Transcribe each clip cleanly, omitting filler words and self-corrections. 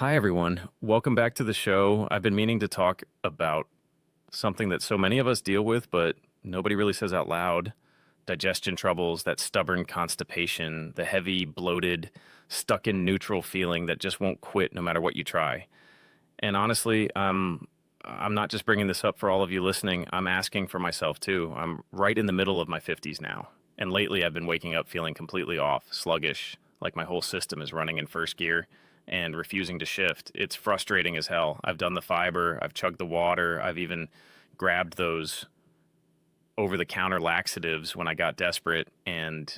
Hi, everyone. Welcome back to the show. I've been meaning to talk about something that so many of us deal with, but nobody really says out loud. Digestion troubles, that stubborn constipation, the heavy, bloated, stuck in neutral feeling that just won't quit no matter what you try. And honestly, I'm not just bringing this up for all of you listening. I'm asking for myself too. I'm right in the middle of my 50s now. And lately, I've been waking up feeling completely off, sluggish, like my whole system is running in first gear and refusing to shift. It's frustrating as hell. I've done the fiber, I've chugged the water, I've even grabbed those over the counter laxatives when I got desperate. And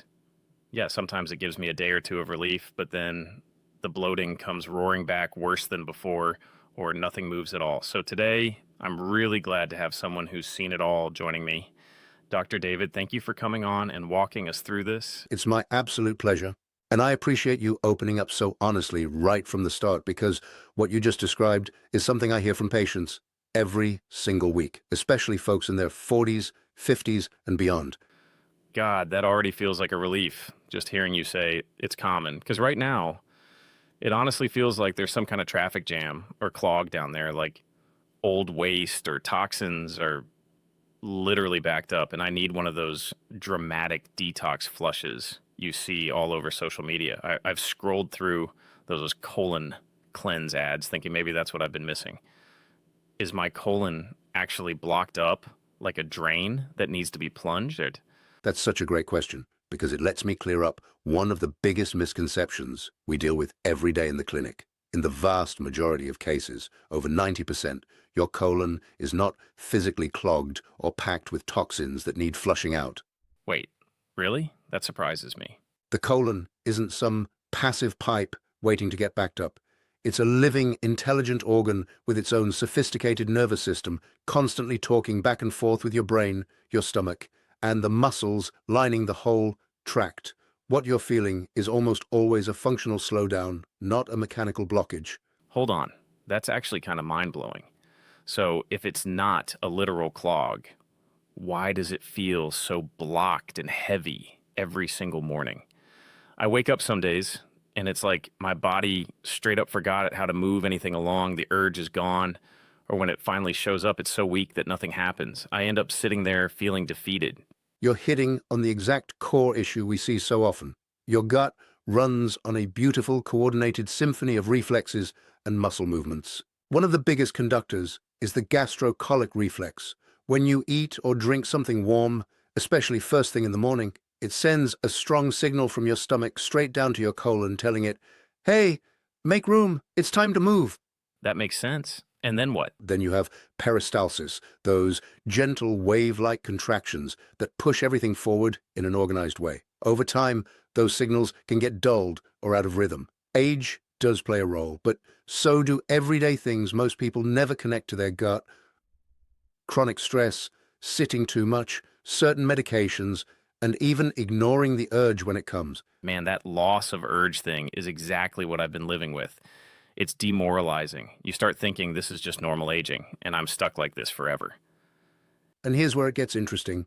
yeah, sometimes it gives me a day or two of relief, but then the bloating comes roaring back worse than before, or nothing moves at all. So today, I'm really glad to have someone who's seen it all joining me. Dr. David, thank you for coming on and walking us through this. It's my absolute pleasure. And I appreciate you opening up so honestly right from the start, because what you just described is something I hear from patients every single week, especially folks in their 40s, 50s, and beyond. God, that already feels like a relief, just hearing you say it's common. Because right now, it honestly feels like there's some kind of traffic jam or clog down there, like old waste or toxins are literally backed up. And I need one of those dramatic detox flushes you see all over social media. I've scrolled through those colon cleanse ads thinking maybe that's what I've been missing. Is my colon actually blocked up like a drain that needs to be plunged? That's such a great question, because it lets me clear up one of the biggest misconceptions we deal with every day in the clinic. In the vast majority of cases, over 90%, your colon is not physically clogged or packed with toxins that need flushing out. Wait, really? That surprises me. The colon isn't some passive pipe waiting to get backed up. It's a living, intelligent organ with its own sophisticated nervous system, constantly talking back and forth with your brain, your stomach, and the muscles lining the whole tract. What you're feeling is almost always a functional slowdown, not a mechanical blockage. Hold on. That's actually kind of mind-blowing. So if it's not a literal clog, why does it feel so blocked and heavy every single morning? I wake up some days and it's like my body straight up forgot how to move anything along. The urge is gone. Or when it finally shows up, it's so weak that nothing happens. I end up sitting there feeling defeated. You're hitting on the exact core issue we see so often. Your gut runs on a beautiful, coordinated symphony of reflexes and muscle movements. One of the biggest conductors is the gastrocolic reflex. When you eat or drink something warm, especially first thing in the morning, it sends a strong signal from your stomach straight down to your colon, telling it, "Hey, make room, it's time to move." That makes sense. And then what? Then you have peristalsis, those gentle wave-like contractions that push everything forward in an organized way. Over time, those signals can get dulled or out of rhythm. Age does play a role, but so do everyday things most people never connect to their gut. Chronic stress, sitting too much, certain medications, and even ignoring the urge when it comes. Man, that loss of urge thing is exactly what I've been living with. It's demoralizing. You start thinking this is just normal aging, and I'm stuck like this forever. And here's where it gets interesting,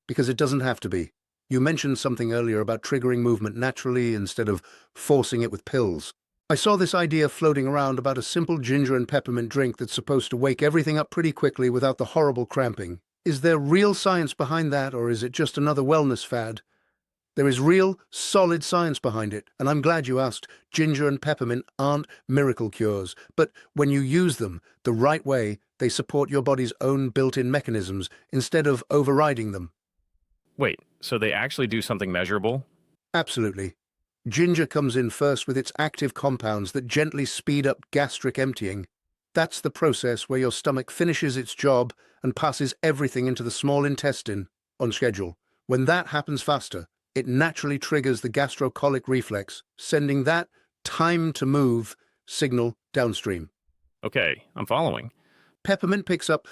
because it doesn't have to be. You mentioned something earlier about triggering movement naturally instead of forcing it with pills. I saw this idea floating around about a simple ginger and peppermint drink that's supposed to wake everything up pretty quickly without the horrible cramping. Is there real science behind that, or is it just another wellness fad? There is real, solid science behind it, and I'm glad you asked. Ginger and peppermint aren't miracle cures, but when you use them the right way, they support your body's own built-in mechanisms instead of overriding them. Wait, so they actually do something measurable? Absolutely. Ginger comes in first with its active compounds that gently speed up gastric emptying. That's the process where your stomach finishes its job and passes everything into the small intestine on schedule. When that happens faster, it naturally triggers the gastrocolic reflex, sending that time to move signal downstream. Okay, I'm following. Peppermint picks up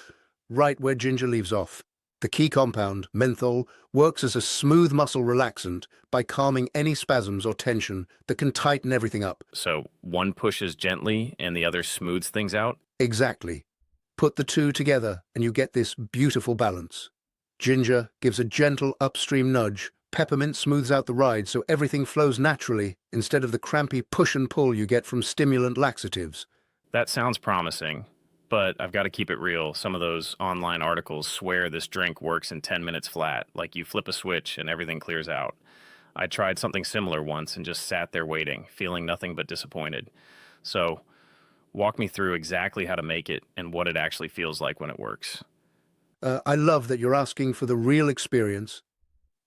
right where ginger leaves off. The key compound, menthol, works as a smooth muscle relaxant by calming any spasms or tension that can tighten everything up. So one pushes gently and the other smooths things out? Exactly. Put the two together and you get this beautiful balance. Ginger gives a gentle upstream nudge, Peppermint smooths out the ride so everything flows naturally instead of the crampy push and pull you get from stimulant laxatives. That sounds promising, but I've got to keep it real. Some of those online articles swear this drink works in 10 minutes flat, like you flip a switch and everything clears out. I tried something similar once and just sat there waiting, feeling nothing but disappointed. So, walk me through exactly how to make it and what it actually feels like when it works. I love that you're asking for the real experience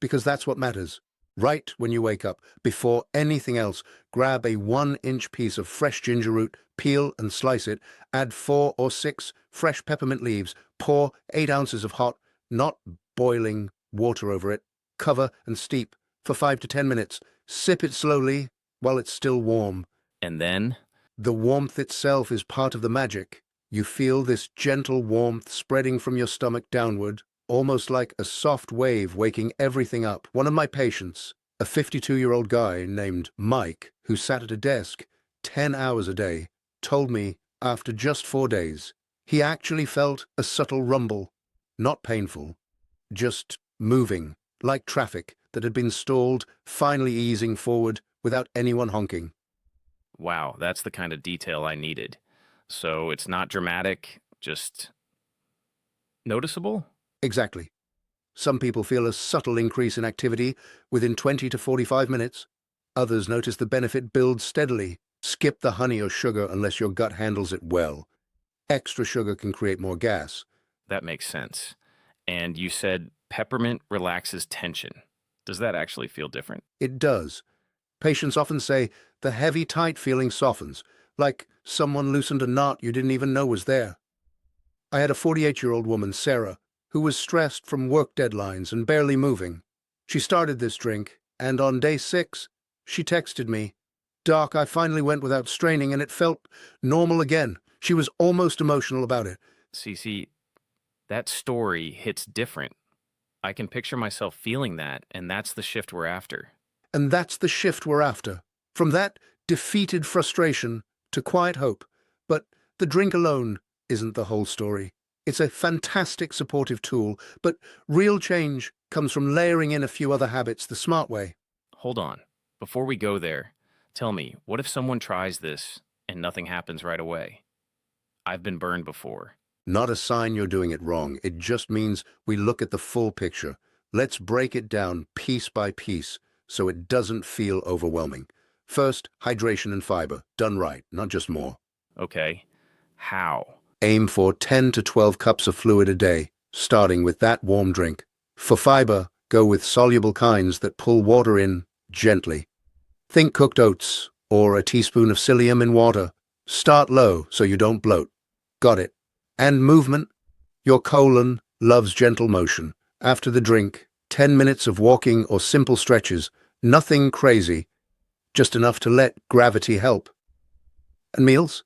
because that's what matters. Right when you wake up, before anything else, grab a 1-inch piece of fresh ginger root, peel and slice it, add 4 or 6 fresh peppermint leaves, pour 8 ounces of hot, not boiling water over it, cover and steep for 5 to 10 minutes. Sip it slowly while it's still warm. And then, The warmth itself is part of the magic. You feel this gentle warmth spreading from your stomach downward, almost like a soft wave waking everything up. One of my patients, a 52-year-old guy named Mike, who sat at a desk 10 hours a day, told me after just 4 days, he actually felt a subtle rumble, not painful, just moving, like traffic that had been stalled, finally easing forward without anyone honking. wow, that's the kind of detail I needed. So it's not dramatic, just noticeable? Exactly. Some people feel a subtle increase in activity within 20 to 45 minutes. Others notice the benefit builds steadily. Skip the honey or sugar unless your gut handles it well. Extra sugar can create more gas. That makes sense. And you said peppermint relaxes tension. Does that actually feel different? It does. Patients often say the heavy, tight feeling softens, like someone loosened a knot you didn't even know was there. I had a 48-year-old woman, Sarah, who was stressed from work deadlines and barely moving. She started this drink, and on day 6, she texted me, "Doc, I finally went without straining and it felt normal again." She was almost emotional about it. Cece, that story hits different. I can picture myself feeling that, and that's the shift we're after. And that's the shift we're after. From that defeated frustration to quiet hope. But the drink alone isn't the whole story. It's a fantastic supportive tool, but real change comes from layering in a few other habits the smart way. Hold on. Before we go there, tell me, what if someone tries this and nothing happens right away? I've been burned before. Not a sign you're doing it wrong. It just means we look at the full picture. Let's break it down piece by piece so it doesn't feel overwhelming. First, hydration and fiber, done right, not just more. Okay. How? Aim for 10 to 12 cups of fluid a day, starting with that warm drink. For fiber, go with soluble kinds that pull water in gently. Think cooked oats or a teaspoon of psyllium in water. Start low so you don't bloat. Got it. And movement. Your colon loves gentle motion. After the drink, 10 minutes of walking or simple stretches. Nothing crazy, just enough to let gravity help. And meals?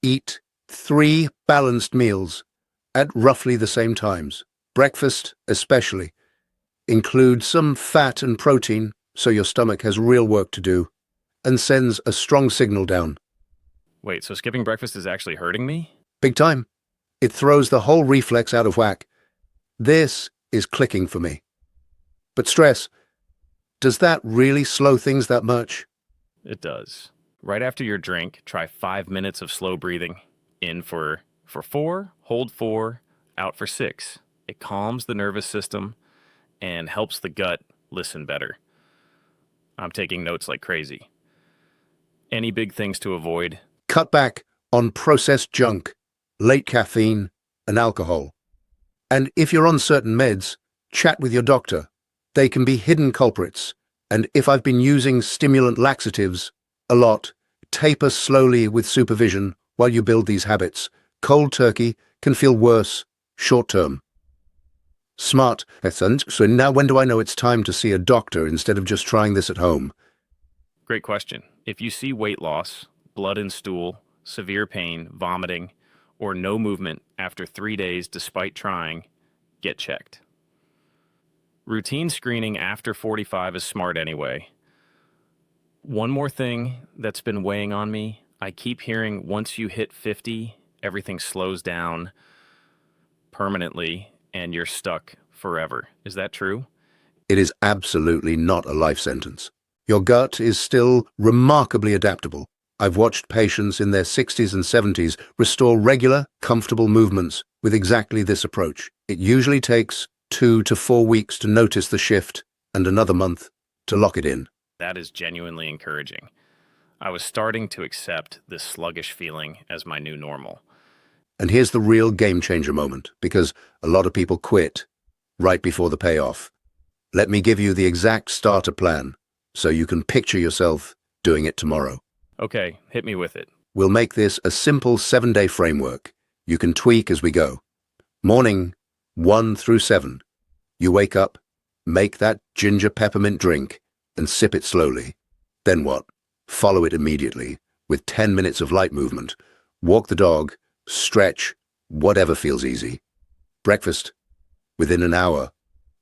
Eat 3 balanced meals at roughly the same times. Breakfast, especially. Include some fat and protein so your stomach has real work to do and sends a strong signal down. Wait, so skipping breakfast is actually hurting me? Big time. It throws the whole reflex out of whack. This is clicking for me. But stress, does that really slow things that much? It does. Right after your drink, try 5 minutes of slow breathing. In for 4, hold 4, out for 6. It calms the nervous system and helps the gut listen better. I'm taking notes like crazy. Any big things to avoid? Cut back on processed junk, late caffeine, and alcohol. And if you're on certain meds, chat with your doctor. They can be hidden culprits. And if I've been using stimulant laxatives a lot, taper slowly with supervision while you build these habits. Cold turkey can feel worse short term. Smart. Excellent. So now when do I know it's time to see a doctor instead of just trying this at home? Great question. If you see weight loss, blood in stool, severe pain, vomiting, or no movement after 3 days despite trying, get checked. Routine screening after 45 is smart anyway. One more thing that's been weighing on me, I keep hearing once you hit 50, everything slows down permanently and you're stuck forever. Is that true? It is absolutely not a life sentence. Your gut is still remarkably adaptable. I've watched patients in their 60s and 70s restore regular, comfortable movements with exactly this approach. It usually takes 2 to 4 weeks to notice the shift and another month to lock it in. That is genuinely encouraging. I was starting to accept this sluggish feeling as my new normal. And here's the real game changer moment, because a lot of people quit right before the payoff. Let me give you the exact starter plan so you can picture yourself doing it tomorrow. Okay, hit me with it. We'll make this a simple 7-day framework. You can tweak as we go. Morning, 1 through 7. You wake up, make that ginger peppermint drink, and sip it slowly. Then what? Follow it immediately with 10 minutes of light movement. Walk the dog, stretch, whatever feels easy. Breakfast, within an hour,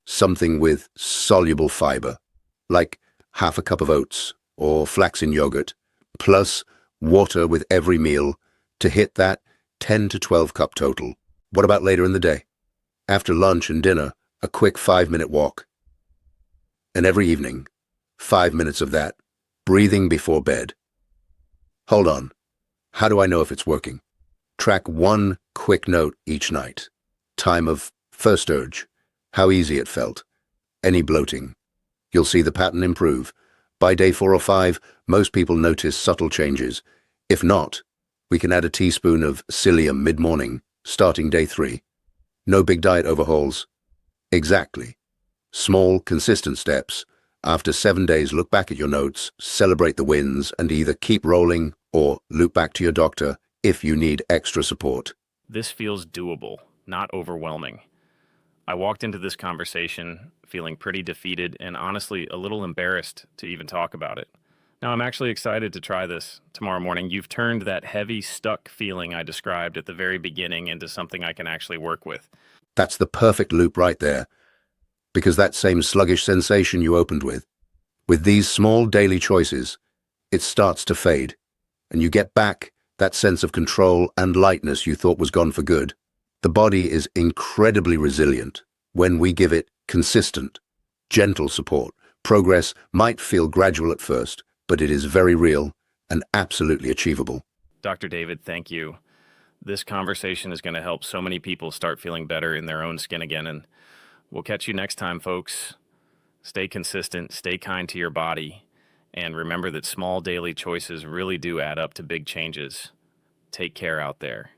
something with soluble fiber, like half a cup of oats or flaxen yogurt, plus water with every meal to hit that 10 to 12 cup total. What about later in the day? After lunch and dinner, a quick 5-minute walk. And every evening, 5 minutes of that, breathing before bed. Hold on. How do I know if it's working? Track one quick note each night. Time of first urge. How easy it felt. Any bloating. You'll see the pattern improve. By day 4 or 5, most people notice subtle changes. If not, we can add a teaspoon of psyllium mid-morning, starting day 3. No big diet overhauls. Exactly. Small, consistent steps. After 7 days, look back at your notes, celebrate the wins, and either keep rolling or loop back to your doctor if you need extra support. This feels doable, not overwhelming. I walked into this conversation feeling pretty defeated and honestly a little embarrassed to even talk about it. Now I'm actually excited to try this tomorrow morning. You've turned that heavy, stuck feeling I described at the very beginning into something I can actually work with. That's the perfect loop right there, because that same sluggish sensation you opened with these small daily choices, it starts to fade, and you get back that sense of control and lightness you thought was gone for good. The body is incredibly resilient when we give it consistent, gentle support. Progress might feel gradual at first, but it is very real and absolutely achievable. Dr. David, thank you. This conversation is going to help so many people start feeling better in their own skin again, and we'll catch you next time, folks. Stay consistent, stay kind to your body, and remember that small daily choices really do add up to big changes. Take care out there.